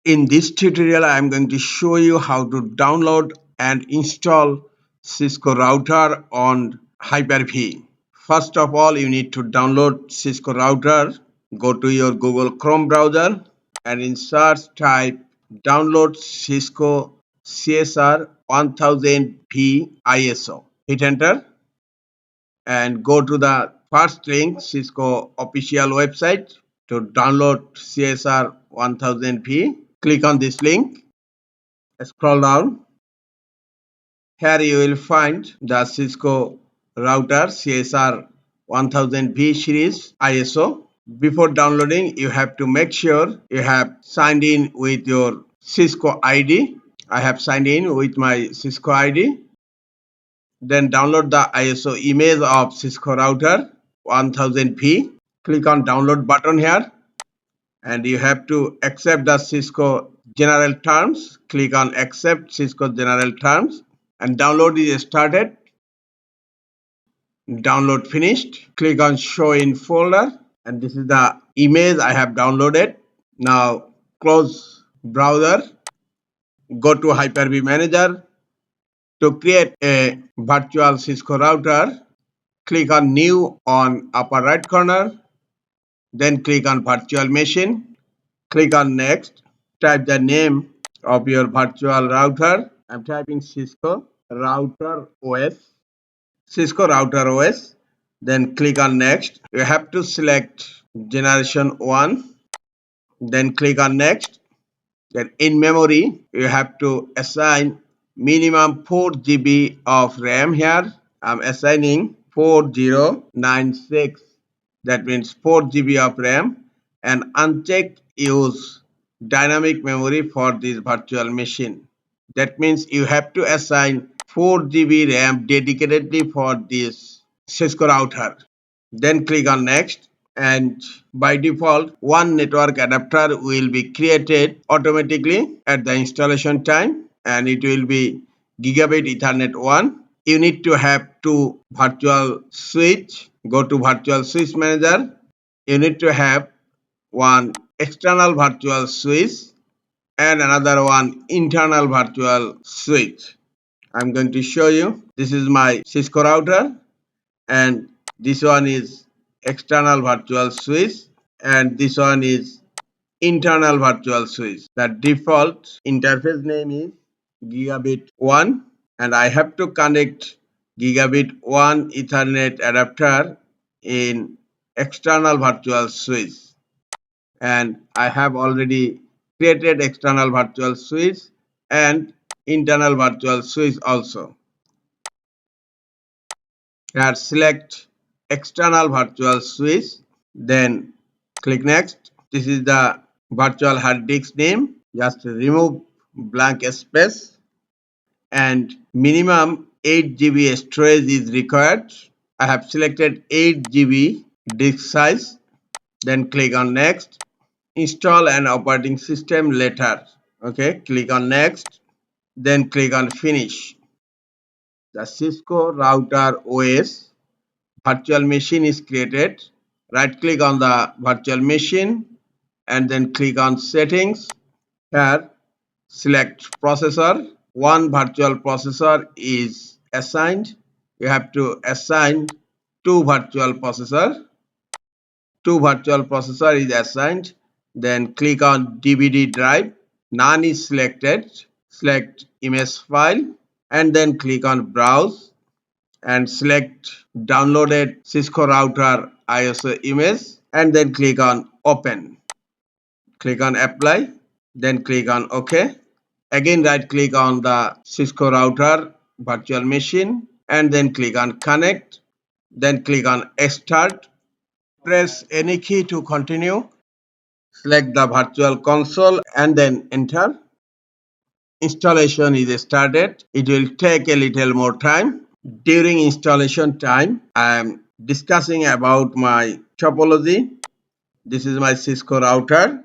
In this tutorial, I am going to show you how to download and install Cisco router on Hyper-V. First of all, you need to download Cisco router. Go to your Google Chrome browser and in search type download Cisco CSR 1000v ISO. Hit enter and go to the first link, Cisco official website, to download CSR 1000v. Click on this link, scroll down. Here you will find the Cisco router CSR 1000v series ISO. Before downloading, you have to make sure you have signed in with your Cisco ID. I have signed in with my Cisco ID. Then download the ISO image of Cisco router 1000v. Click on download button here and you have to accept the Cisco general terms. Click on accept Cisco general terms and download is started. Download finished. Click on show in folder and this is the image I have downloaded. Now close browser, go to Hyper-V manager. To create a virtual Cisco router, click on new on upper right corner, then click on virtual machine, click on next, type the name of your virtual router. I'm typing Cisco router OS, Cisco router OS, then click on next. You have to select generation 1, then click on next. Then in memory, you have to assign minimum 4 GB of RAM here. I'm assigning 4096. That means 4 GB of RAM and uncheck use dynamic memory for this virtual machine. That means you have to assign 4 GB RAM dedicatedly for this Cisco router. Then click on next and by default one network adapter will be created automatically at the installation time and it will be gigabit Ethernet 1. You need to have two virtual switch. Go to virtual switch manager. You need to have one external virtual switch and another one internal virtual switch. I'm going to show you. This is my Cisco router and this one is external virtual switch and this one is internal virtual switch. The default interface name is gigabit 1 and I have to connect gigabit 1 Ethernet adapter in external virtual switch and I have already created external virtual switch and internal virtual switch also. Here select external virtual switch, then click next. This is the virtual hard disk name. Just remove blank space and minimum 8 GB storage is required. I have selected 8 GB disk size. Then click on next. Install an operating system later. Okay, click on next. Then click on finish. The Cisco router OS virtual machine is created. Right click on the virtual machine and then click on settings. Here select processor. One virtual processor is assigned. You have to assign two virtual processor. Two virtual processor is assigned. Then click on DVD drive. None is selected. Select image file and then click on browse and select downloaded Cisco router ISO image and then click on open. Click on apply, then click on OK. Again right click on the Cisco router virtual machine and then click on connect. Then click on start. Press any key to continue. Select the virtual console and then enter. Installation is started. It will take a little more time. During installation time, I am discussing about my topology. This is my Cisco router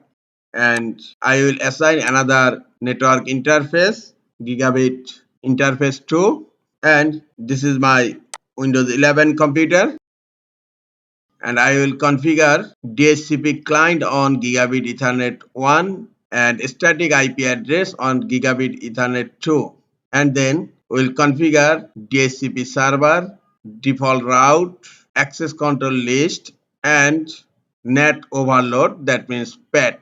and I will assign another network interface, gigabit interface 2, and this is my Windows 11 computer and I will configure DHCP client on gigabit Ethernet 1 and static IP address on gigabit Ethernet 2. And then we'll configure DHCP server, default route, access control list, and NAT overload, that means PAT,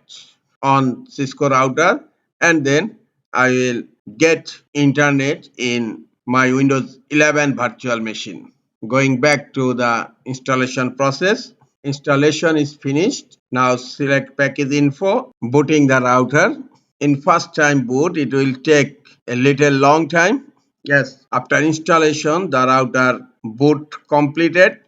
on Cisco router. And then I will get internet in my Windows 11 virtual machine. Going back to the installation process, installation is finished. Now select package info, booting the router. In first time boot, it will take a little long time. Yes, after installation, the router boot completed.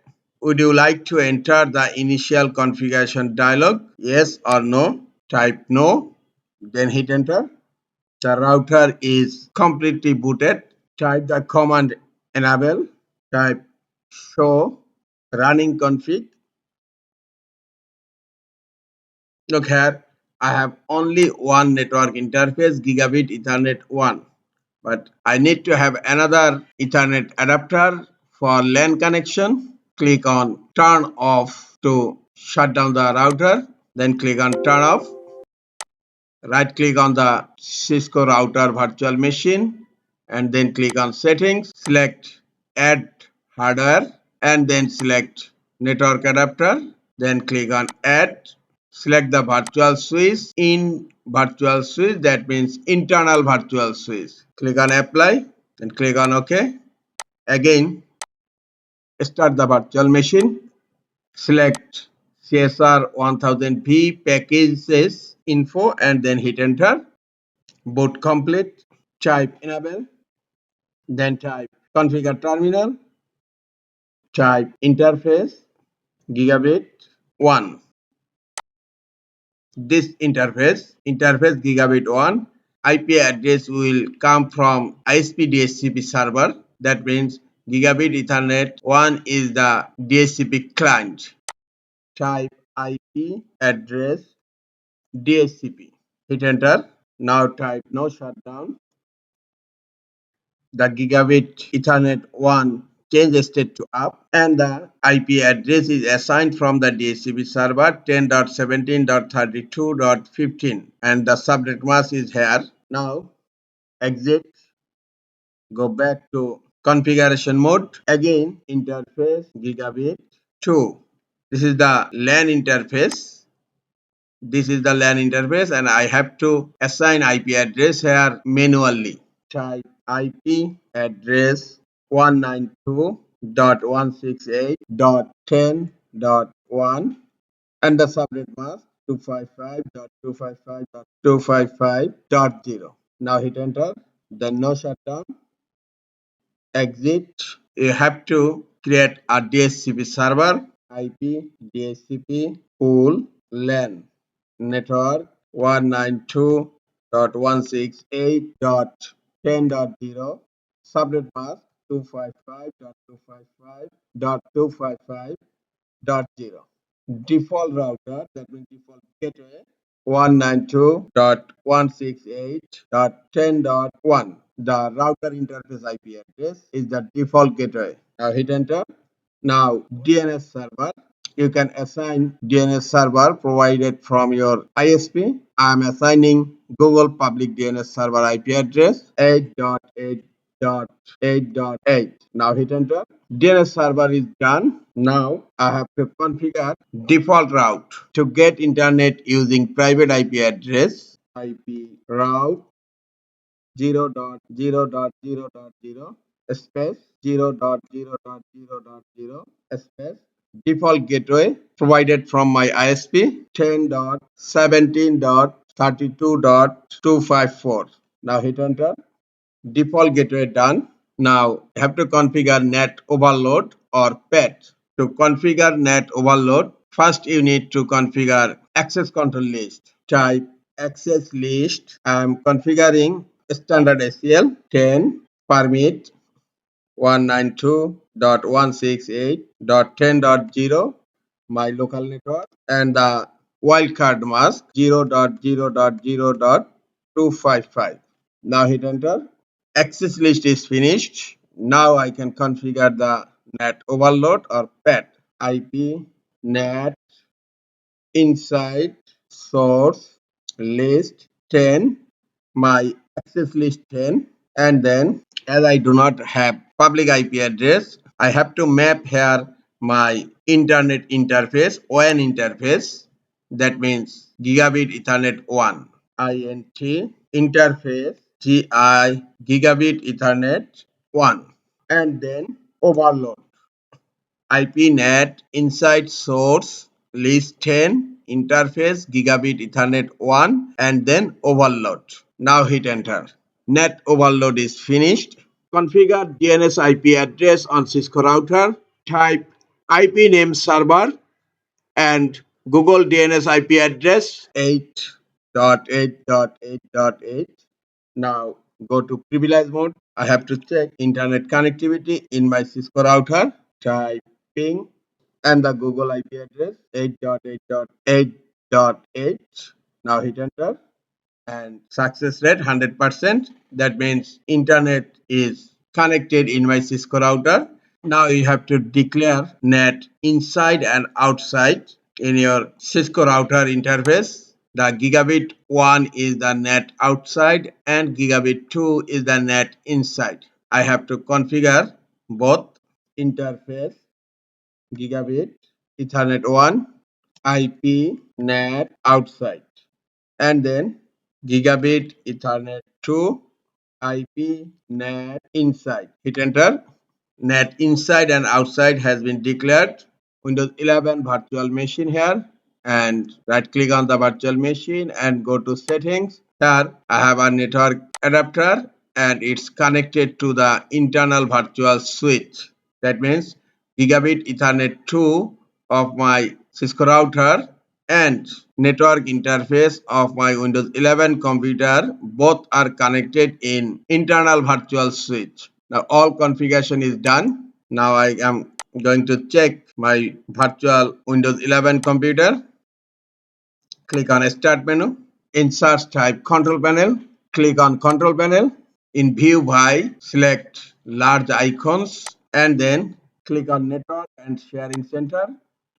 Would you like to enter the initial configuration dialog? Yes or no? Type no, then hit enter. The router is completely booted. Type the command enable. Type show running config. Look here, I have only one network interface, gigabit Ethernet 1. But I need to have another Ethernet adapter for LAN connection. Click on turn off to shut down the router. Then click on turn off. Right click on the Cisco router virtual machine and then click on settings. Select add hardware and then select network adapter. Then click on add. Select the virtual switch. In virtual switch, that means internal virtual switch. Click on apply and click on OK. Again, start the virtual machine. Select CSR 1000v packages info and then hit enter. Boot complete. Type enable. Then type configure terminal. Type interface gigabit 1. This interface gigabit 1, IP address will come from ISP DHCP server. That means gigabit Ethernet 1 is the DHCP client. Type IP address DHCP. Hit enter. Now type no shutdown. The gigabit Ethernet 1 change state to up and the IP address is assigned from the DHCP server 10.17.32.15 and the subnet mask is here. Now exit, go back to configuration mode. Again interface gigabit 2. This is the LAN interface. This is the LAN interface and I have to assign IP address here manually. Type IP address 192.168.10.1 and the subnet mask 255.255.255.0. Now hit enter. Then no shutdown. Exit. You have to create a DHCP server. IP DHCP pool LAN network 192.168.10.0 subnet mask 255.255.255.0 default router, that means default gateway 192.168.10.1. The router interface IP address is the default gateway. Now hit enter. Now DNS server, you can assign DNS server provided from your ISP. I am assigning Google public DNS server IP address 8.8.8.8. Now hit enter. DNS server is done. Now I have to configure default route to get internet using private IP address. IP route 0.0.0.0 space 0.0.0.0 space default gateway provided from my ISP 10.17.32.254. Now hit enter. Default gateway done. Now you have to configure NAT overload or PET. To configure NAT overload, first you need to configure access control list. Type access list. I am configuring standard ACL 10 permit 192.168.10.0 my local network and the wildcard mask 0.0.0.255. Now hit enter. Access list is finished. Now I can configure the NAT overload or PET. IP NAT inside source list 10, my access list 10, and then as I do not have public IP address, I have to map here my internet interface, WAN interface. That means Gigabit Ethernet 1, INT interface GI Gigabit Ethernet 1, and then overload IP NAT inside source list 10 interface Gigabit Ethernet 1, and then overload. Now hit enter. NAT overload is finished. Configure DNS IP address on Cisco router. Type IP name server and Google DNS IP address 8.8.8.8. Now go to privilege mode. I have to check internet connectivity in my Cisco router. Type ping and the Google IP address 8.8.8.8. Now hit enter and success rate 100%. That means internet is connected in my Cisco router. Now you have to declare NAT inside and outside in your Cisco router interface. The Gigabit 1 is the NAT outside and Gigabit 2 is the NAT inside. I have to configure both interface Gigabit Ethernet 1 IP NAT outside, and then Gigabit Ethernet 2 IP NAT inside. Hit enter. NAT inside and outside has been declared. Windows 11 virtual machine here, and right click on the virtual machine and go to settings. Here I have a network adapter and it's connected to the internal virtual switch. That means Gigabit Ethernet 2 of my Cisco router and network interface of my Windows 11 computer both are connected in internal virtual switch. Now all configuration is done. Now I am going to check my virtual Windows 11 computer. Click on Start menu. In search type Control Panel. Click on Control Panel. In View by select large icons and then click on Network and Sharing Center.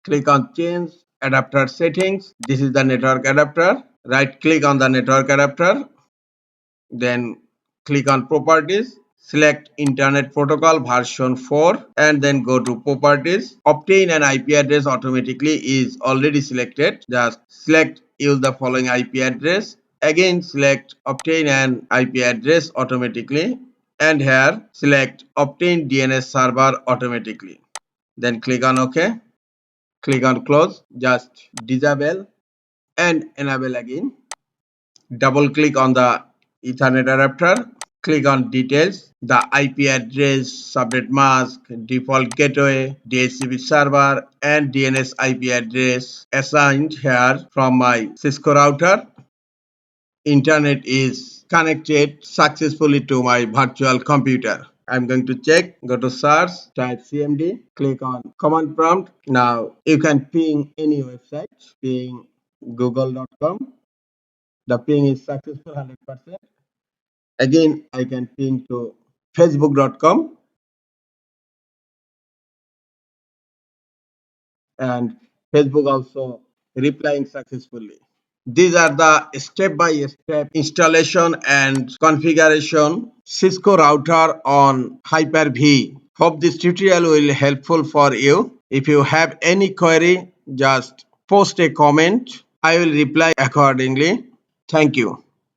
Click on Change Adapter Settings. This is the network adapter. Right click on the network adapter. Then click on Properties. Select Internet Protocol version 4 and then go to Properties. Obtain an IP address automatically is already selected. Just select use the following IP address. Again select obtain an IP address automatically and here select obtain DNS server automatically. Then click on OK. Click on close. Just disable and enable again. Double click on the Ethernet adapter. Click on details, the IP address, subnet mask, default gateway, DHCP server, and DNS IP address assigned here from my Cisco router. Internet is connected successfully to my virtual computer. I'm going to check, go to search, type CMD, click on command prompt. Now you can ping any website, ping google.com. The ping is successful 100%. Again, I can ping to facebook.com and Facebook also replying successfully. These are the step-by-step installation and configuration Cisco router on Hyper-V. Hope this tutorial will be helpful for you. If you have any query, just post a comment. I will reply accordingly. Thank you.